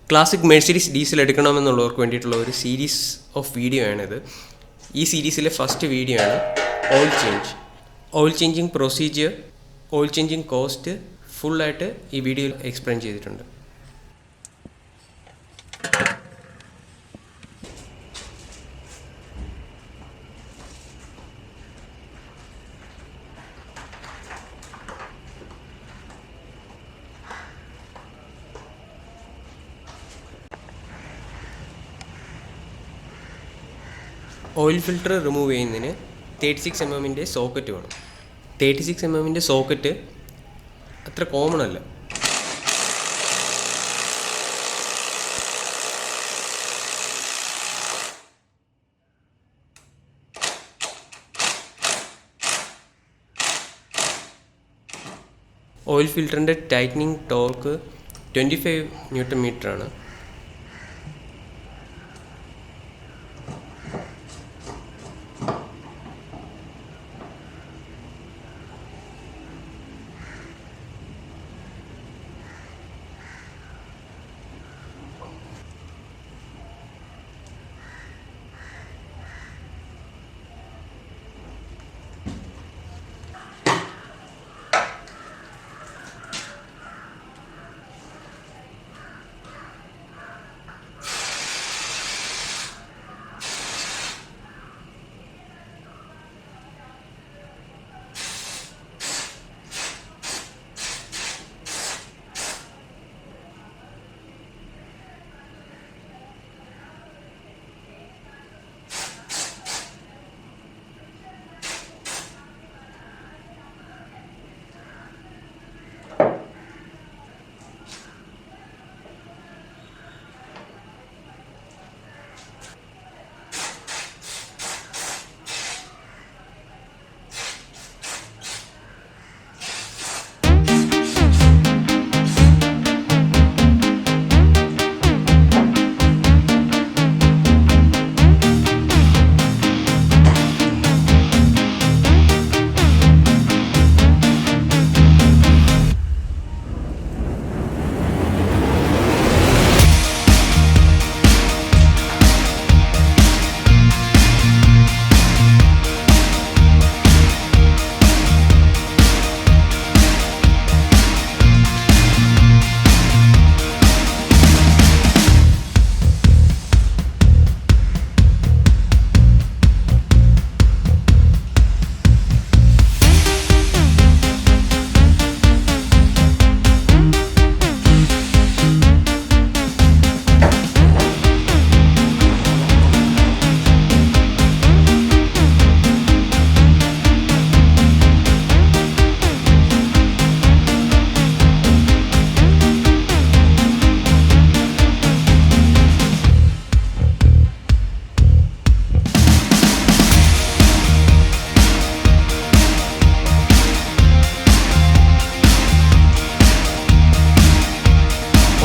Classic Mercedes diesel എടുക്കണമെന്നുള്ളവർക്ക് വേണ്ടിയിട്ടുള്ള ഒരു series of video ആണിത്. ഈ സീരീസിലെ ഫസ്റ്റ് വീഡിയോ ആണ് oil change. Oil changing procedure, oil changing cost ഫുള്ളായിട്ട് ഈ വീഡിയോയിൽ എക്സ്പ്ലെയിൻ ചെയ്തിട്ടുണ്ട്. ഓയിൽ ഫിൽറ്റർ റിമൂവ് ചെയ്യുന്നതിന് 36 mm സോക്കറ്റ് വേണം. 36 mm സോക്കറ്റ് അത്ര കോമൺ അല്ല. ഓയിൽ ഫിൽറ്ററിൻ്റെ ടൈറ്റനിങ് ടോർക്ക് 25 Nm ആണ്.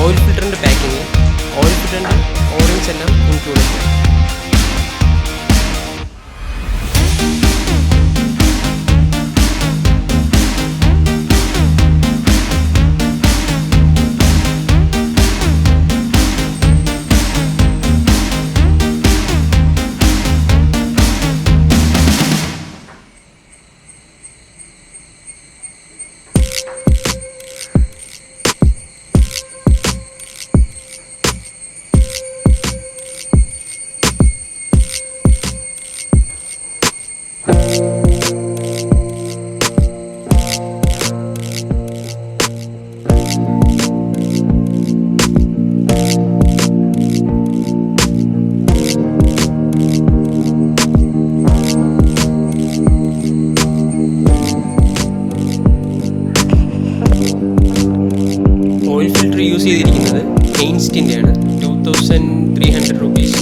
ഓയിൽ ഫിൽറ്ററിൻ്റെ പാക്കിങ്, ഓയിൽ ഫിൽറ്ററിൻ്റെ ഓറിങ്സ് എല്ലാം ഇൻക്ലൂഡ് ചെയ്യാം. ഓയിൽ ഫിൽറ്റർ യൂസ് ചെയ്തിരിക്കുന്നത് കെയ്ൻസ്റ്റിൻ്റെയാണ്. 2300 rupees.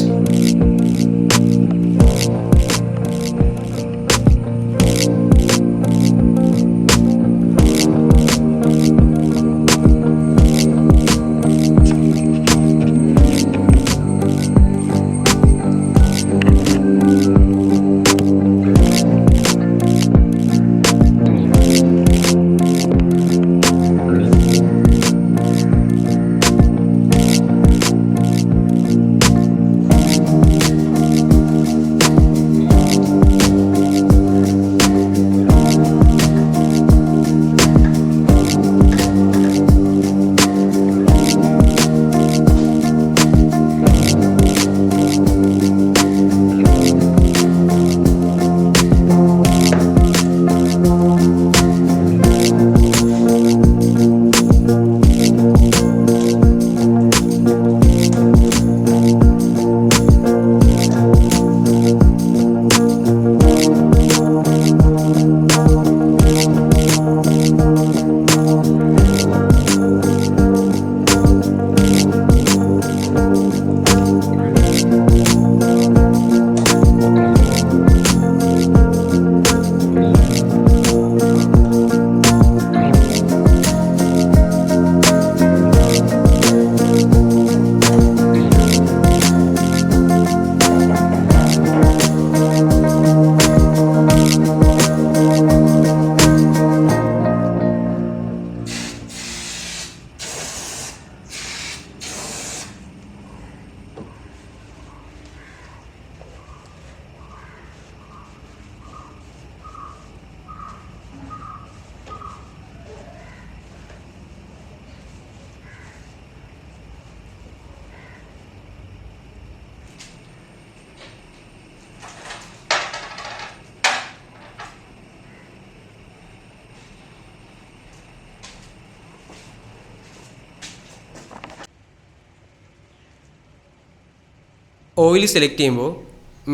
ഓയിൽ സെലക്ട് ചെയ്യുമ്പോൾ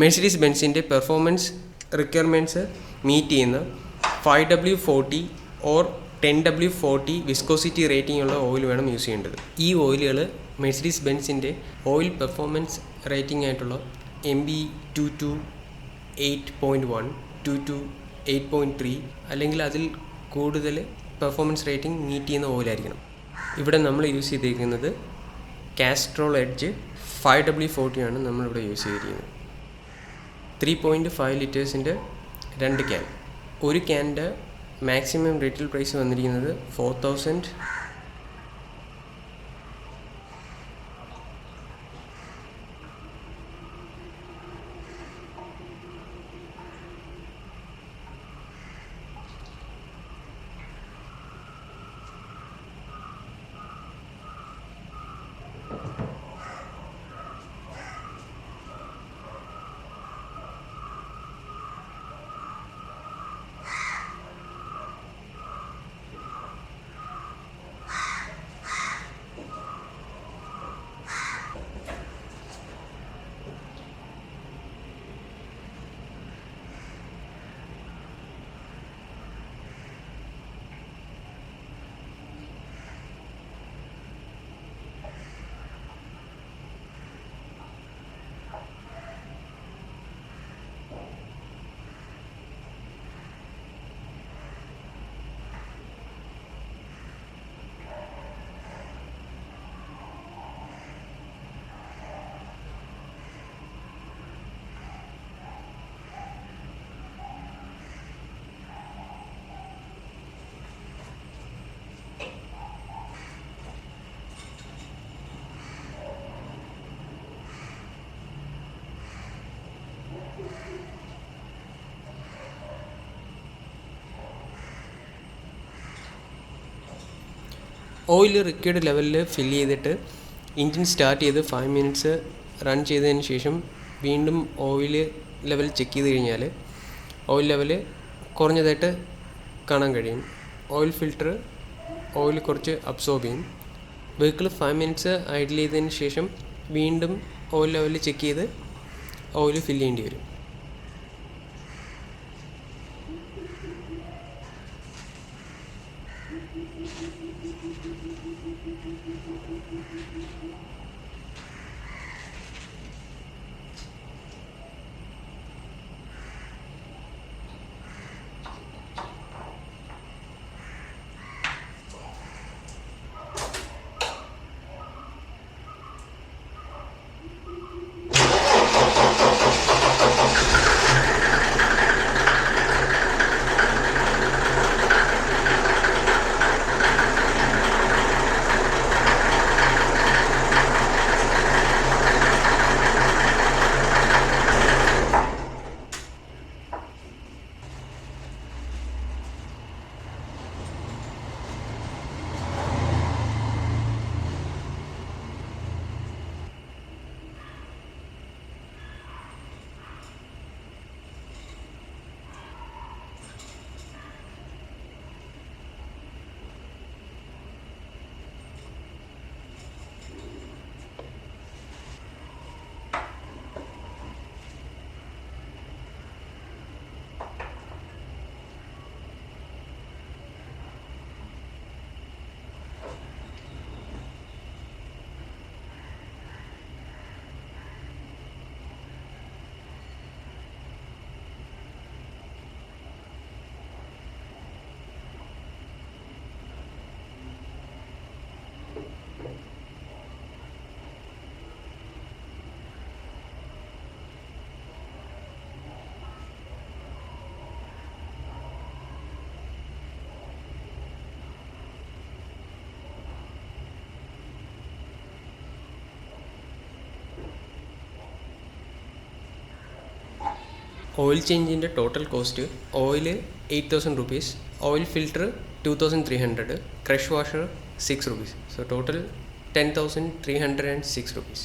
മെഴ്സിഡീസ് ബെൻസിൻ്റെ പെർഫോമൻസ് റിക്വയർമെൻറ്റ്സ് മീറ്റ് ചെയ്യുന്ന 5W40 or 10W40 viscosity rating ഉള്ള ഓയിൽ വേണം യൂസ് ചെയ്യേണ്ടത്. ഈ ഓയിലുകൾ മെഴ്സിഡീസ് ബെൻസിൻ്റെ ഓയിൽ പെർഫോമൻസ് റേറ്റിംഗ് ആയിട്ടുള്ള MB22 8.1 അല്ലെങ്കിൽ അതിൽ കൂടുതൽ പെർഫോമൻസ് റേറ്റിംഗ് മീറ്റ് ചെയ്യുന്ന ഓയിലായിരിക്കണം. ഇവിടെ നമ്മൾ യൂസ് ചെയ്തിരിക്കുന്നത് കാസ്ട്രോൾ എഡ്ജ് 5W40 ആണ് നമ്മളിവിടെ യൂസ് ചെയ്തിരിക്കുന്നത്. 3.5 ലിറ്റേഴ്സിൻ്റെ 2 ക്യാൻ. ഒരു ക്യാൻ്റെ മാക്സിമം റീറ്റെയിൽ പ്രൈസ് വന്നിരിക്കുന്നത് 4000. ഓയിൽ റിക്വയർഡ് ലെവലിൽ ഫില്ല് ചെയ്തിട്ട് എൻജിൻ സ്റ്റാർട്ട് ചെയ്ത് 5 മിനിറ്റ്സ് റൺ ചെയ്തതിന് ശേഷം വീണ്ടും ഓയിൽ ലെവൽ ചെക്ക് ചെയ്ത് കഴിഞ്ഞാൽ ഓയിൽ ലെവൽ കുറഞ്ഞതായിട്ട് കാണാൻ കഴിയും. ഓയിൽ ഫിൽറ്റർ ഓയിൽ കുറച്ച് അബ്സോർബ് ചെയ്യും. വെഹിക്കിൾ 5 മിനിറ്റ്സ് ഐഡിൽ ചെയ്തതിന് ശേഷം വീണ്ടും ഓയിൽ ലെവൽ ചെക്ക് ചെയ്ത് ഓയിൽ ഫില്ല് ചെയ്യേണ്ടി വരും. ഓയിൽ ചേഞ്ചിൻ്റെ total cost: oil 8,000 rupees, oil filter 2,300, crush washer 6 rupees. So total 10,306 rupees.